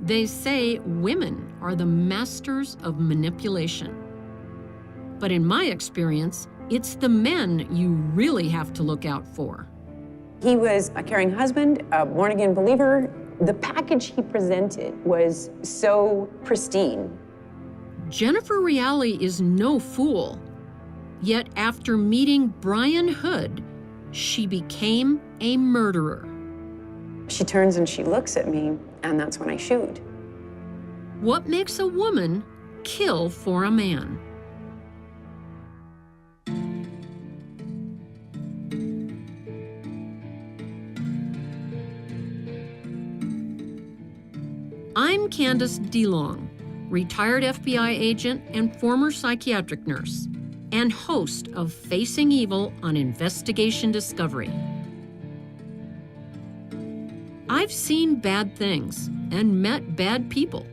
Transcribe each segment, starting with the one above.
They say women are the masters of manipulation. But in my experience, it's the men you really have to look out for. He was a caring husband, a born-again believer. The package he presented was so pristine. Jennifer Reali is no fool. Yet after meeting Brian Hood, she became a murderer. She turns and she looks at me, and that's when I shoot. What makes a woman kill for a man? I'm Candice DeLong, retired FBI agent and former psychiatric nurse, and host of Facing Evil on Investigation Discovery. I've seen bad things and met bad people.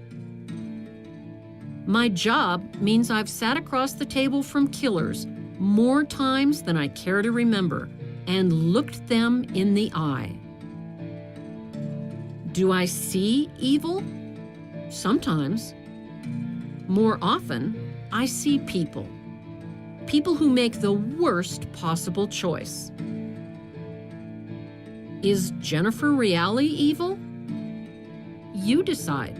My job means I've sat across the table from killers more times than I care to remember and looked them in the eye. Do I see evil? Sometimes. More often, I see people. People who make the worst possible choice. Is Jennifer Reali evil? You decide.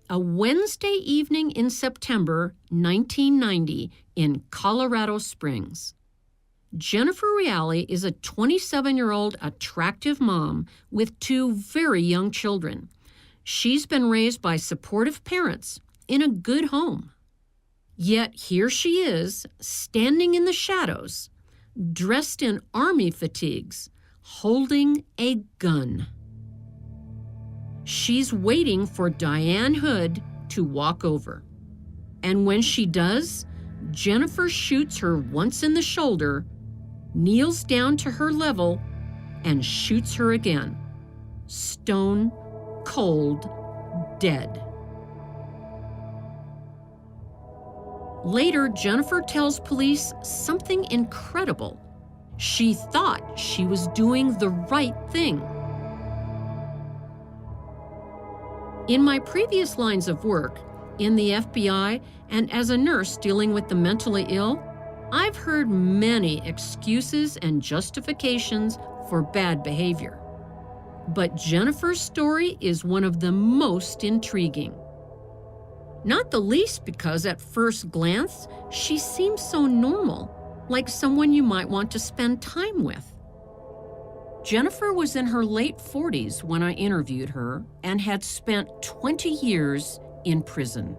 A Wednesday evening in September 1990 in Colorado Springs. Jennifer Reali is a 27-year-old attractive mom with two very young children. She's been raised by supportive parents in a good home. Yet here she is, standing in the shadows, dressed in army fatigues, holding a gun. She's waiting for Diane Hood to walk over. And when she does, Jennifer shoots her once in the shoulder, kneels down to her level, and shoots her again. Stone cold dead. Later, Jennifer tells police something incredible. She thought she was doing the right thing. In my previous lines of work, in the FBI and as a nurse dealing with the mentally ill, I've heard many excuses and justifications for bad behavior. But Jennifer's story is one of the most intriguing. Not the least because at first glance, she seems so normal, like someone you might want to spend time with. Jennifer was in her late 40s when I interviewed her and had spent 20 years in prison.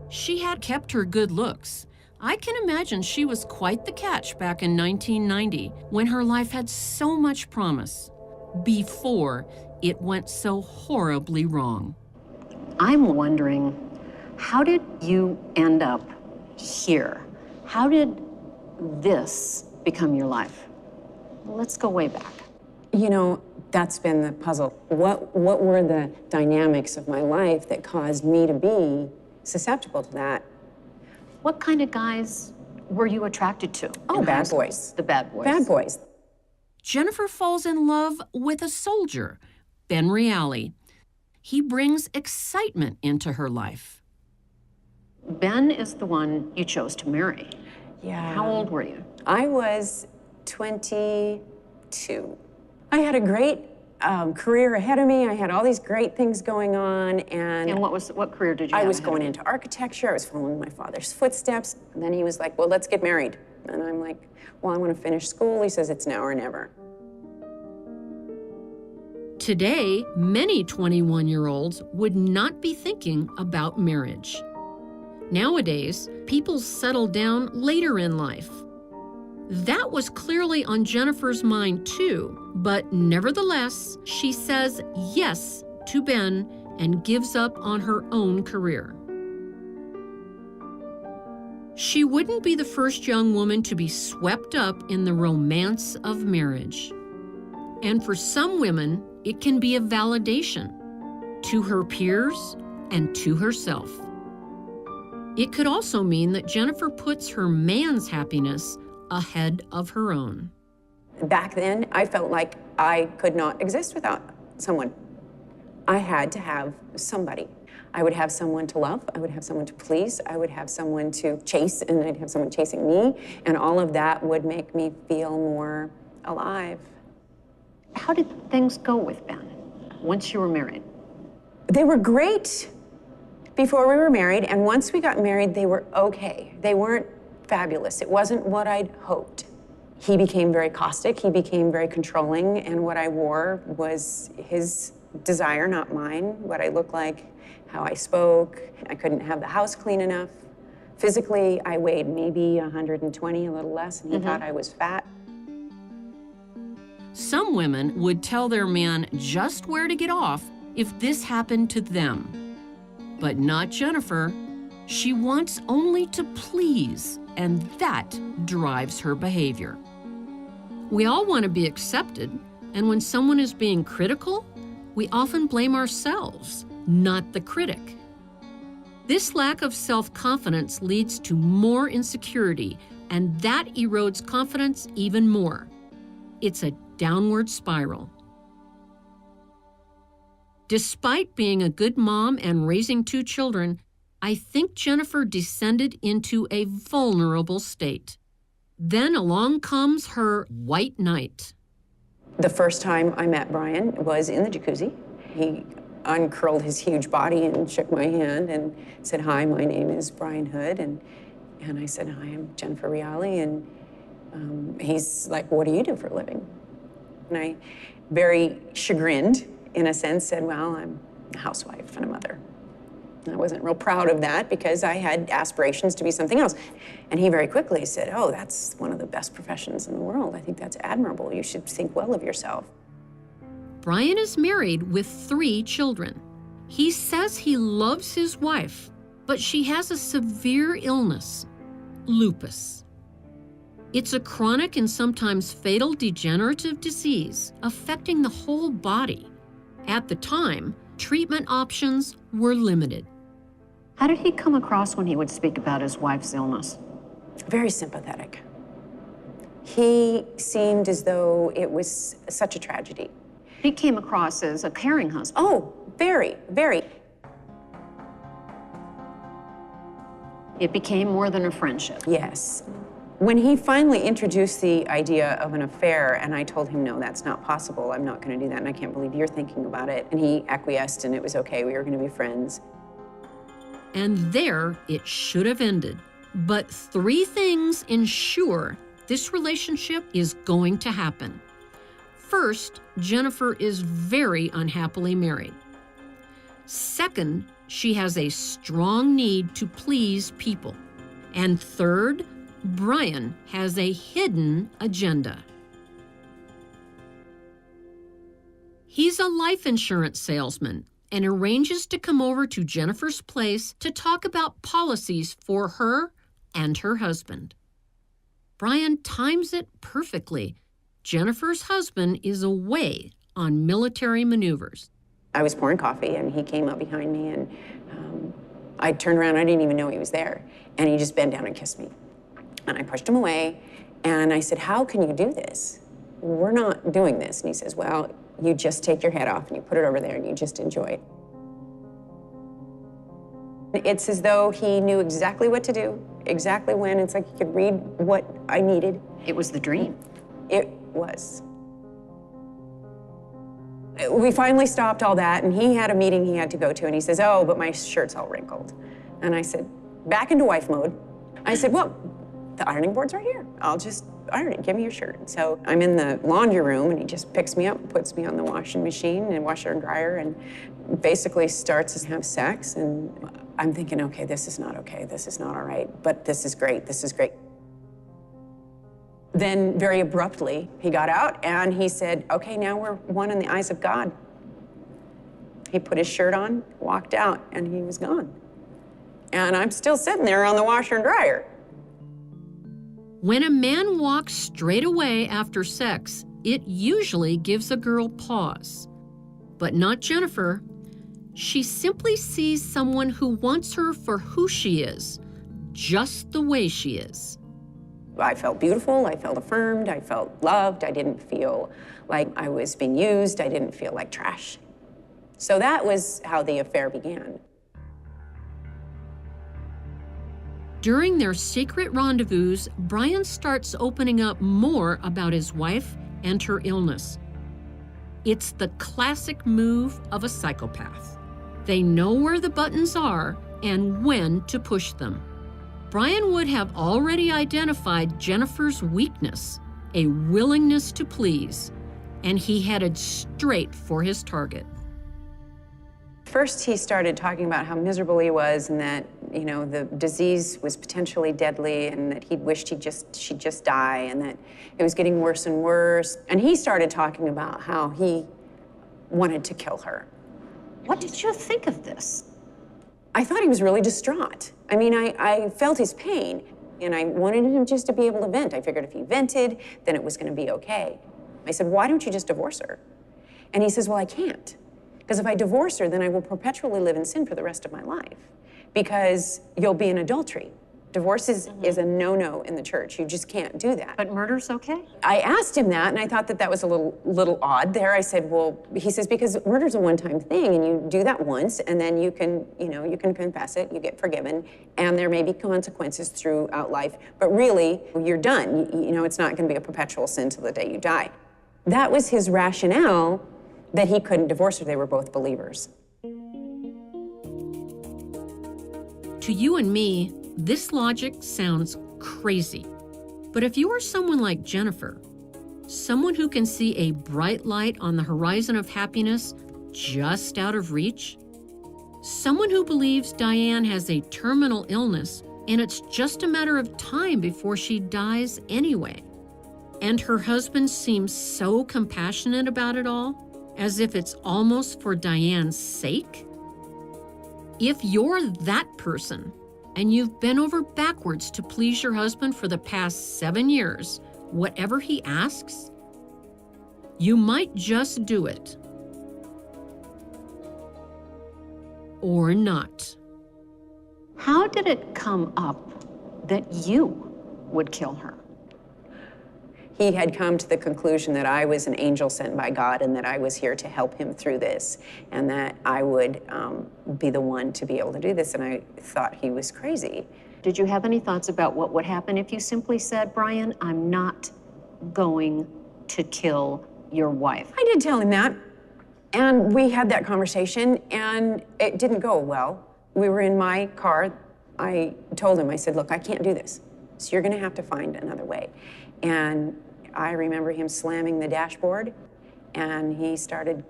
She had kept her good looks. I can imagine she was quite the catch back in 1990 when her life had so much promise, before it went so horribly wrong. I'm wondering, how did you end up here? How did this become your life? Let's go way back. You know, that's been the puzzle. What were the dynamics of my life that caused me to be susceptible to that? What kind of guys were you attracted to? Oh, bad boys. The bad boys. Bad boys. Jennifer falls in love with a soldier, Ben Reali. He brings excitement into her life. Ben is the one you chose to marry. Yeah. How old were you? I was 22. I had a great career ahead of me. I had all these great things going on, And what career did you I have was ahead of going you? into architecture. I was following my father's footsteps. And then he was like, well, let's get married. And I'm like, well, I want to finish school. He says, it's now or never. Today, many 21-year-olds would not be thinking about marriage. Nowadays, people settle down later in life. That was clearly on Jennifer's mind too, but nevertheless, she says yes to Ben and gives up on her own career. She wouldn't be the first young woman to be swept up in the romance of marriage. And for some women, it can be a validation to her peers and to herself. It could also mean that Jennifer puts her man's happiness ahead of her own. Back then, I felt like I could not exist without someone. I had to have somebody. I would have someone to love, I would have someone to please, I would have someone to chase, and I'd have someone chasing me, and all of that would make me feel more alive. How did things go with Ben once you were married? They were great before we were married, and once we got married, they were okay. They weren't fabulous. It wasn't what I'd hoped. He became very caustic, he became very controlling, and what I wore was his desire, not mine. What I looked like, how I spoke. I couldn't have the house clean enough. Physically, I weighed maybe 120, a little less, and he thought I was fat. Some women would tell their man just where to get off if this happened to them. But not Jennifer. She wants only to please, and that drives her behavior. We all want to be accepted, and when someone is being critical, we often blame ourselves, not the critic. This lack of self-confidence leads to more insecurity, and that erodes confidence even more. It's a downward spiral. Despite being a good mom and raising 2 children, I think Jennifer descended into a vulnerable state. Then along comes her white knight. The first time I met Brian was in the jacuzzi. He uncurled his huge body and shook my hand and said, "Hi, my name is Brian Hood." And I said, "Hi, I'm Jennifer Reali." And he's like, "What do you do for a living?" And I, very chagrined, in a sense, said, "Well, I'm a housewife and a mother." And I wasn't real proud of that because I had aspirations to be something else. And he very quickly said, "Oh, that's one of the best professions in the world. I think that's admirable. You should think well of yourself." Brian is married with 3 children. He says he loves his wife, but she has a severe illness, lupus. It's a chronic and sometimes fatal degenerative disease affecting the whole body. At the time, treatment options were limited. How did he come across when he would speak about his wife's illness? Very sympathetic. He seemed as though it was such a tragedy. He came across as a caring husband. Oh, very, very. It became more than a friendship. Yes. When he finally introduced the idea of an affair, and I told him, "No, that's not possible. I'm not going to do that, and I can't believe you're thinking about it." And he acquiesced, and it was okay. We were going to be friends. And there it should have ended. But 3 things ensure this relationship is going to happen. First, Jennifer is very unhappily married. Second, she has a strong need to please people. And third, Brian has a hidden agenda. He's a life insurance salesman and arranges to come over to Jennifer's place to talk about policies for her and her husband. Brian times it perfectly. Jennifer's husband is away on military maneuvers. I was pouring coffee, and he came up behind me, and I turned around. I didn't even know he was there. And he just bent down and kissed me. And I pushed him away, and I said, "How can you do this? We're not doing this." And he says, "Well, you just take your head off, and you put it over there, and you just enjoy it." It's as though he knew exactly what to do, exactly when. It's like he could read what I needed. It was the dream. It was. We finally stopped all that, and he had a meeting he had to go to, and he says, "Oh, but my shirt's all wrinkled." And I said, back into wife mode. I said, "Well, the ironing board's right here. I'll just iron it. Give me your shirt." So I'm in the laundry room, and he just picks me up and puts me on the washing machine and washer and dryer, and basically starts to have sex. And I'm thinking, okay, this is not okay. This is not all right, but this is great. This is great. Then very abruptly, he got out and he said, "Okay, now we're one in the eyes of God." He put his shirt on, walked out, and he was gone. And I'm still sitting there on the washer and dryer. When a man walks straight away after sex, it usually gives a girl pause. But not Jennifer. She simply sees someone who wants her for who she is, just the way she is. I felt beautiful, I felt affirmed, I felt loved, I didn't feel like I was being used, I didn't feel like trash. So that was how the affair began. During their secret rendezvous, Brian starts opening up more about his wife and her illness. It's the classic move of a psychopath. They know where the buttons are and when to push them. Brian would have already identified Jennifer's weakness, a willingness to please, and he headed straight for his target. First, he started talking about how miserable he was and that, the disease was potentially deadly and that he wished she'd just die and that it was getting worse and worse. And he started talking about how he wanted to kill her. What did you think of this? I thought he was really distraught. I mean, I felt his pain and I wanted him just to be able to vent. I figured if he vented, then it was going to be okay. I said, why don't you just divorce her? And he says, well, I can't. Because if I divorce her, then I will perpetually live in sin for the rest of my life because you'll be in adultery. Divorce is a no-no in the church. You just can't do that. But murder's okay? I asked him that, and I thought that was a little odd there. I said, well, he says, because murder's a one-time thing, and you do that once, and then you can confess it, you get forgiven, and there may be consequences throughout life. But really, you're done. It's not going to be a perpetual sin till the day you die. That was his rationale that he couldn't divorce her. They were both believers. To you and me, this logic sounds crazy. But if you are someone like Jennifer, someone who can see a bright light on the horizon of happiness just out of reach, someone who believes Diane has a terminal illness and it's just a matter of time before she dies anyway, and her husband seems so compassionate about it all, as if it's almost for Diane's sake. If you're that person, and you've bent over backwards to please your husband for the past 7 years, whatever he asks, you might just do it. Or not. How did it come up that you would kill her? He had come to the conclusion that I was an angel sent by God and that I was here to help him through this and that I would be the one to be able to do this, and I thought he was crazy. Did you have any thoughts about what would happen if you simply said, Brian, I'm not going to kill your wife? I did tell him that, and we had that conversation, and it didn't go well. We were in my car. I told him, I said, look, I can't do this, so you're gonna have to find another way. And I remember him slamming the dashboard, and he started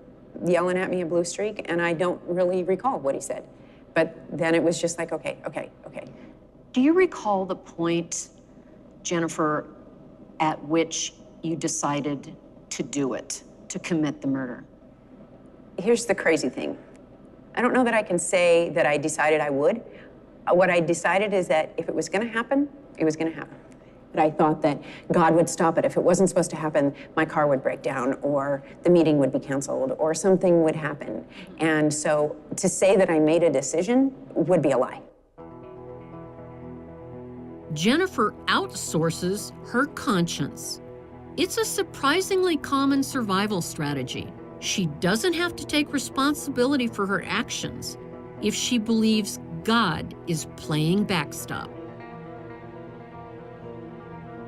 yelling at me a blue streak, and I don't really recall what he said. But then it was just like, okay. Do you recall the point, Jennifer, at which you decided to do it, to commit the murder? Here's the crazy thing. I don't know that I can say that I decided I would. What I decided is that if it was gonna happen, it was gonna happen. But I thought that God would stop it. If it wasn't supposed to happen, my car would break down or the meeting would be canceled or something would happen. And so to say that I made a decision would be a lie. Jennifer outsources her conscience. It's a surprisingly common survival strategy. She doesn't have to take responsibility for her actions if she believes God is playing backstop.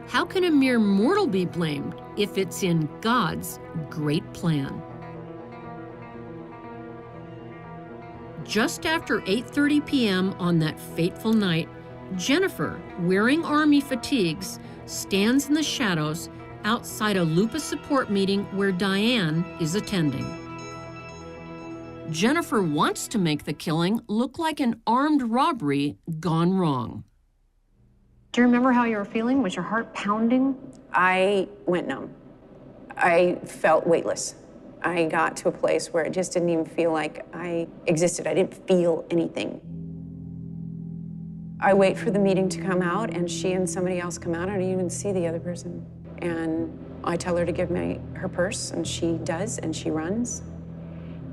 How can a mere mortal be blamed if it's in God's great plan? Just after 8:30 p.m. on that fateful night, Jennifer, wearing army fatigues, stands in the shadows outside a lupus support meeting where Diane is attending. Jennifer wants to make the killing look like an armed robbery gone wrong. Do you remember how you were feeling? Was your heart pounding? I went numb. I felt weightless. I got to a place where it just didn't even feel like I existed. I didn't feel anything. I wait for the meeting to come out, and she and somebody else come out. I don't even see the other person. And I tell her to give me her purse, and she does, and she runs.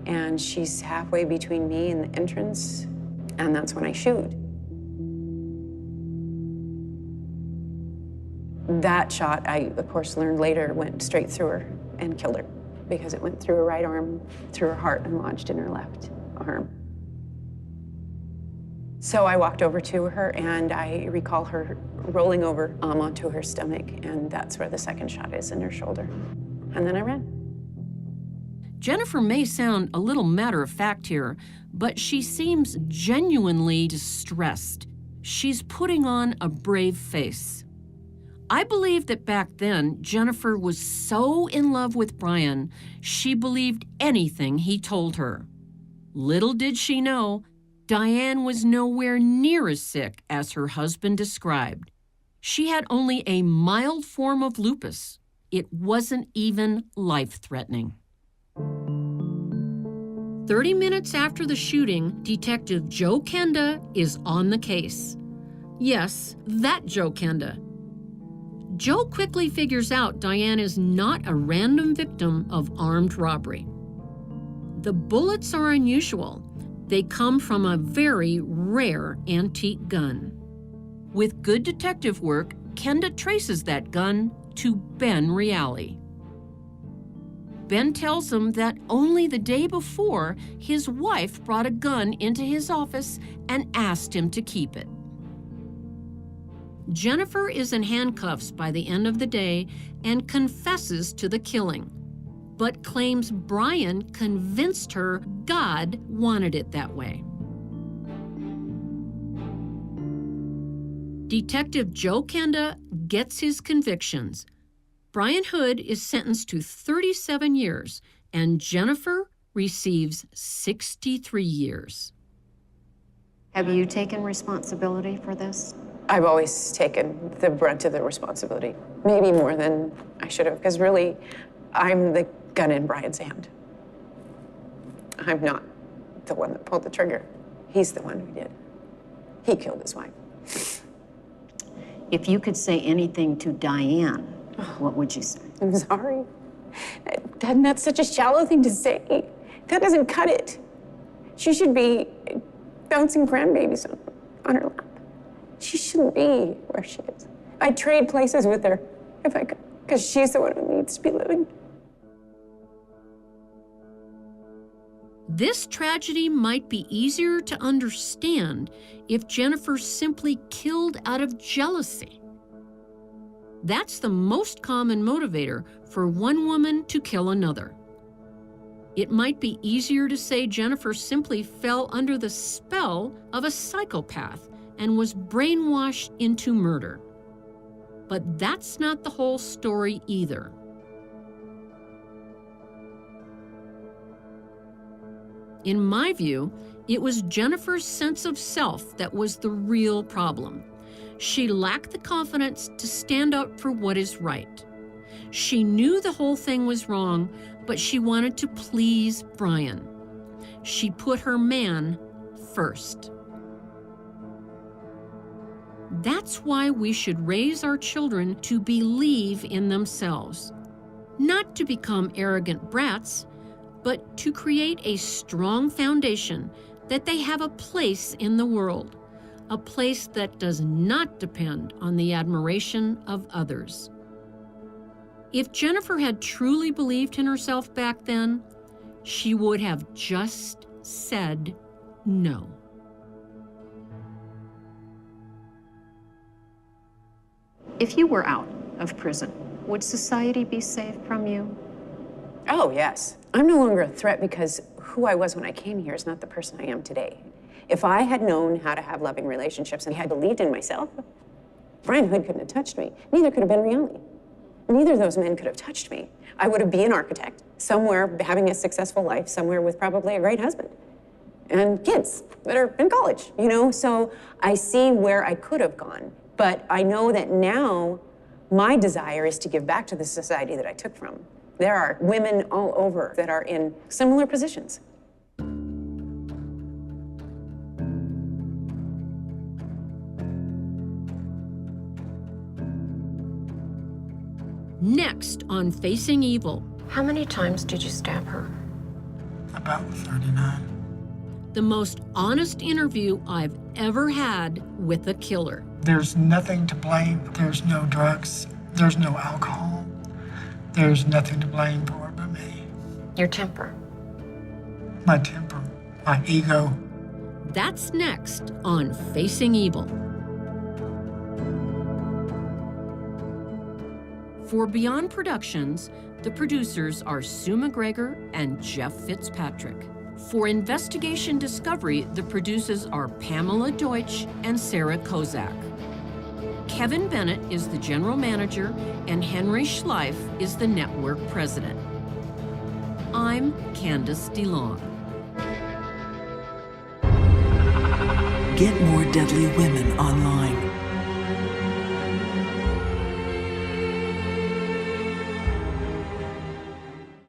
And she's halfway between me and the entrance, and that's when I shoot. That shot, I, of course, learned later, went straight through her and killed her because it went through her right arm, through her heart, and lodged in her left arm. So I walked over to her, and I recall her rolling over onto her stomach, and that's where the second shot is, in her shoulder. And then I ran. Jennifer may sound a little matter-of-fact here, but she seems genuinely distressed. She's putting on a brave face. I believe that back then, Jennifer was so in love with Brian, she believed anything he told her. Little did she know, Diane was nowhere near as sick as her husband described. She had only a mild form of lupus. It wasn't even life-threatening. 30 minutes after the shooting, Detective Joe Kenda is on the case. Yes, that Joe Kenda. Joe quickly figures out Diane is not a random victim of armed robbery. The bullets are unusual. They come from a very rare antique gun. With good detective work, Kenda traces that gun to Ben Reali. Ben tells him that only the day before, his wife brought a gun into his office and asked him to keep it. Jennifer is in handcuffs by the end of the day and confesses to the killing, but claims Brian convinced her God wanted it that way. Detective Joe Kenda gets his convictions. Brian Hood is sentenced to 37 years, and Jennifer receives 63 years. Have you taken responsibility for this? I've always taken the brunt of the responsibility, maybe more than I should have, because really, I'm the gun in Brian's hand. I'm not the one that pulled the trigger. He's the one who did. He killed his wife. If you could say anything to Diane, what would you say? I'm sorry. That's such a shallow thing to say. That doesn't cut it. She should be bouncing grandbabies on her lap. She shouldn't be where she is. I'd trade places with her if I could, because she's the one who needs to be living. This tragedy might be easier to understand if Jennifer simply killed out of jealousy. That's the most common motivator for one woman to kill another. It might be easier to say Jennifer simply fell under the spell of a psychopath and was brainwashed into murder. But that's not the whole story either. In my view, it was Jennifer's sense of self that was the real problem. She lacked the confidence to stand up for what is right. She knew the whole thing was wrong, but she wanted to please Brian. She put her man first. That's why we should raise our children to believe in themselves, not to become arrogant brats, but to create a strong foundation that they have a place in the world, a place that does not depend on the admiration of others. If Jennifer had truly believed in herself back then, she would have just said no. If you were out of prison, would society be safe from you? Oh, yes. I'm no longer a threat because who I was when I came here is not the person I am today. If I had known how to have loving relationships and had believed in myself, Brian Hood couldn't have touched me. Neither could have Ben Reali. Neither of those men could have touched me. I would have been an architect, somewhere having a successful life, somewhere with probably a great husband and kids that are in college, you know? So I see where I could have gone, but I know that now my desire is to give back to the society that I took from. There are women all over that are in similar positions. Next on Facing Evil. How many times did you stab her? About 39. The most honest interview I've ever had with a killer. There's nothing to blame. There's no drugs. There's no alcohol. There's nothing to blame for it but me. Your temper. My temper, my ego. That's next on Facing Evil. For Beyond Productions, the producers are Sue McGregor and Jeff Fitzpatrick. For Investigation Discovery, the producers are Pamela Deutsch and Sarah Kozak. Kevin Bennett is the general manager, and Henry Schleif is the network president. I'm Candice DeLong. Get more Deadly Women online.